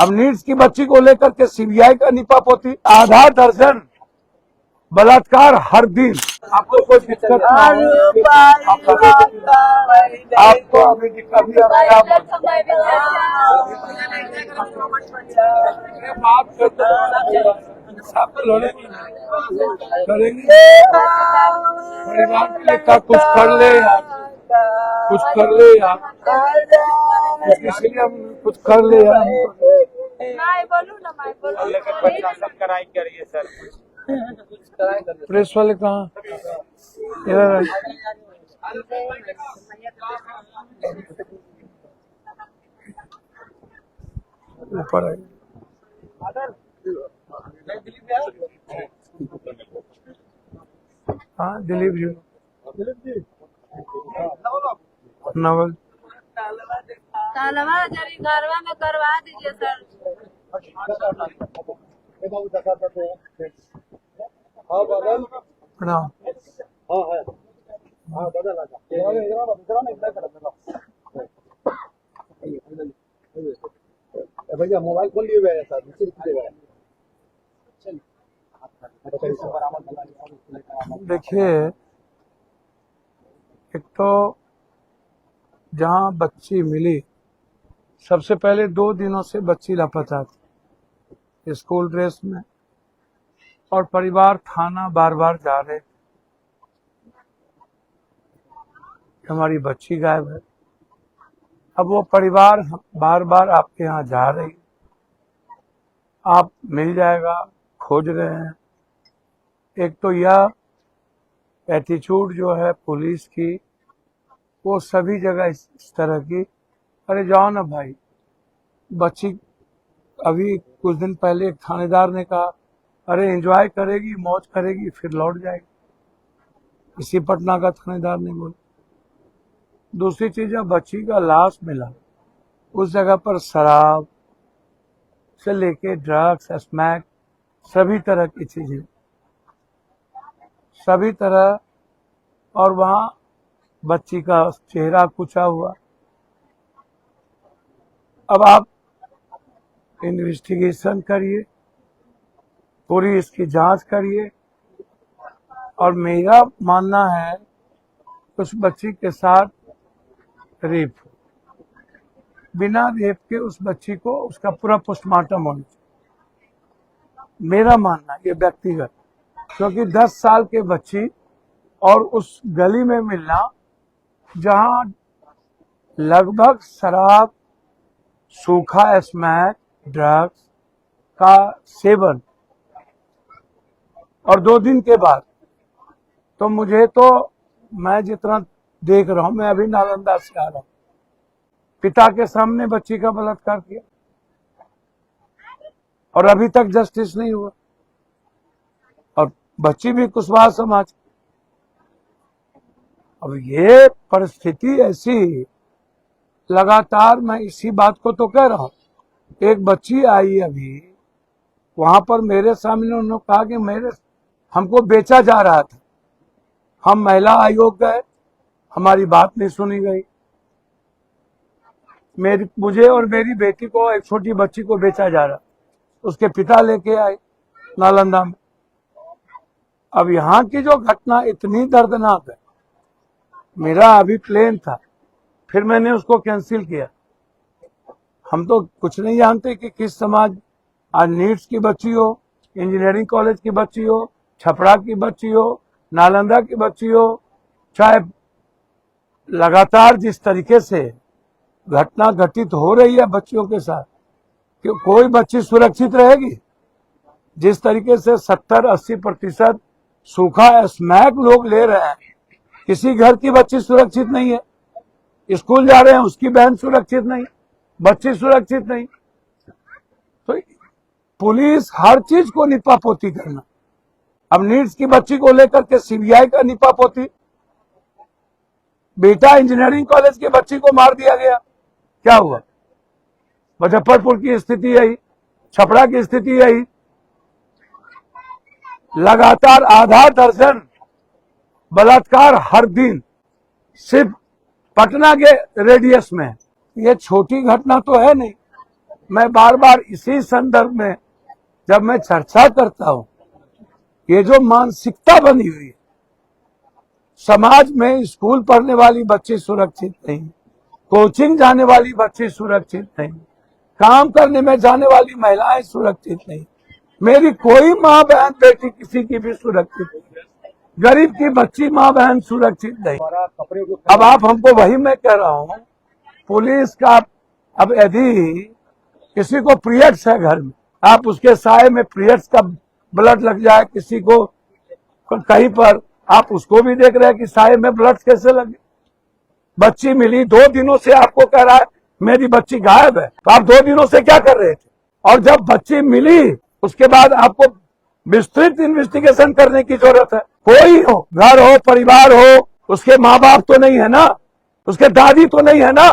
अब नीड्स की बच्ची को लेकर के सीबीआई का निपापोती, आधा दर्जन बलात्कार हर दिन। आपको कोई दिक्कत ना हो, आपको अभी करेंगे परिवार के लिए कुछ कर ले यार, कुछ कर ले यार, इसलिए हम कुछ कर ले यार। कराई करिए सर, प्रेस वाले कहाँ? इधर ऊपर आइए। हाँ दिलीप जी, नवल तालवा जरी घरवा में करवा दीजिए सर। प्रणाम। भैया मोबाइल खोल लिए हुए हैं सर, देखिए, एक तो जहाँ बच्ची मिली, सबसे पहले 2 दिनों से बच्ची लापता थी स्कूल ड्रेस में, और परिवार थाना बार बार जा रहे थे, हमारी बच्ची गायब है। अब वो परिवार बार बार आपके यहाँ जा रही, आप मिल जाएगा, खोज रहे हैं। एक तो यह एटीट्यूड जो है पुलिस की, वो सभी जगह इस तरह की, अरे जाओ ना भाई, बच्ची अभी कुछ दिन पहले एक थानेदार ने कहा अरे एंजॉय करेगी, मौज करेगी, फिर लौट जाएगी। इसी पटना का थानेदार ने बोला। दूसरी चीज है, बच्ची का लाश मिला, उस जगह पर शराब से लेके ड्रग्स, स्मैक, सभी तरह की चीजें, सभी तरह, और वहां बच्ची का चेहरा कुचा हुआ। अब आप इन्वेस्टिगेशन करिए, पूरी इसकी जांच करिए, और मेरा मानना है उस बच्ची के साथ रेप, बिना रेप के उस बच्ची को उसका पूरा पोस्टमार्टम होना चाहिए, मेरा मानना ये व्यक्तिगत। क्योंकि 10 साल के बच्ची और उस गली में मिलना जहां लगभग शराब, सूखा स्मैक, ड्रग्स का सेवन, और 2 दिन के बाद, तो मुझे तो, मैं जितना देख रहा हूं, मैं अभी नालंदा से आ रहा हूं, पिता के सामने बच्ची का बलात्कार किया और अभी तक जस्टिस नहीं हुआ, और बच्ची भी कुशवाहा समाज। अब ये परिस्थिति ऐसी, लगातार मैं इसी बात को तो कह रहा हूं। एक बच्ची आई अभी, वहां पर मेरे सामने उन्होंने कहा कि हमको बेचा जा रहा था, हम महिला आयोग गए, हमारी बात नहीं सुनी गई, मुझे और मेरी बेटी को, एक छोटी बच्ची को बेचा जा रहा, उसके पिता लेके आए नालंदा में। अब यहाँ की जो घटना इतनी दर्दनाक है, मेरा अभी प्लेन था, फिर मैंने उसको कैंसिल किया। हम तो कुछ नहीं जानते कि किस समाज, आज नीट्स की बच्ची हो, इंजीनियरिंग कॉलेज की बच्ची हो, छपरा की बच्ची हो, नालंदा की बच्ची हो, चाहे लगातार जिस तरीके से घटना घटित हो रही है बच्चियों के साथ, कि कोई बच्ची सुरक्षित रहेगी? जिस तरीके से 70-80% सूखा स्मैक लोग ले रहे हैं, किसी घर की बच्ची सुरक्षित नहीं है। स्कूल जा रहे हैं, उसकी बहन सुरक्षित नहीं, बच्ची सुरक्षित नहीं। तो पुलिस हर चीज को निपापोती करना। अब नीड्स की बच्ची को लेकर के सीबीआई का निपापोती, बेटा इंजीनियरिंग कॉलेज की बच्ची को मार दिया गया, क्या हुआ? मुजफ्फरपुर की स्थिति यही, छपरा की स्थिति यही, लगातार आधा दर्जन बलात्कार हर दिन, सिर्फ पटना के रेडियस में। ये छोटी घटना तो है नहीं, मैं बार बार इसी संदर्भ में जब मैं चर्चा करता हूं, ये जो मानसिकता बनी हुई है, समाज में स्कूल पढ़ने वाली बच्ची सुरक्षित नहीं, कोचिंग जाने वाली बच्ची सुरक्षित नहीं, काम करने में जाने वाली महिलाएं सुरक्षित नहीं, मेरी कोई माँ बहन बेटी किसी की भी सुरक्षित नहीं, गरीब की बच्ची माँ बहन सुरक्षित नहीं। हमारा कपड़े को अब आप हमको वही मैं कह रहा हूँ, पुलिस का अब यदि किसी को पीरियड्स है घर में, आप उसके साये में पीरियड्स का ब्लड लग जाए किसी को कहीं पर, आप उसको भी देख रहे हैं कि साये में ब्लड कैसे लगे। बच्ची मिली 2 दिनों से आपको कह रहा है मेरी बच्ची गायब है, तो आप 2 दिनों से क्या कर रहे थे? और जब बच्ची मिली उसके बाद आपको विस्तृत इन्वेस्टिगेशन करने की जरूरत है। कोई हो, घर हो, परिवार हो, उसके माँ बाप तो नहीं है ना, उसके दादी तो नहीं है ना,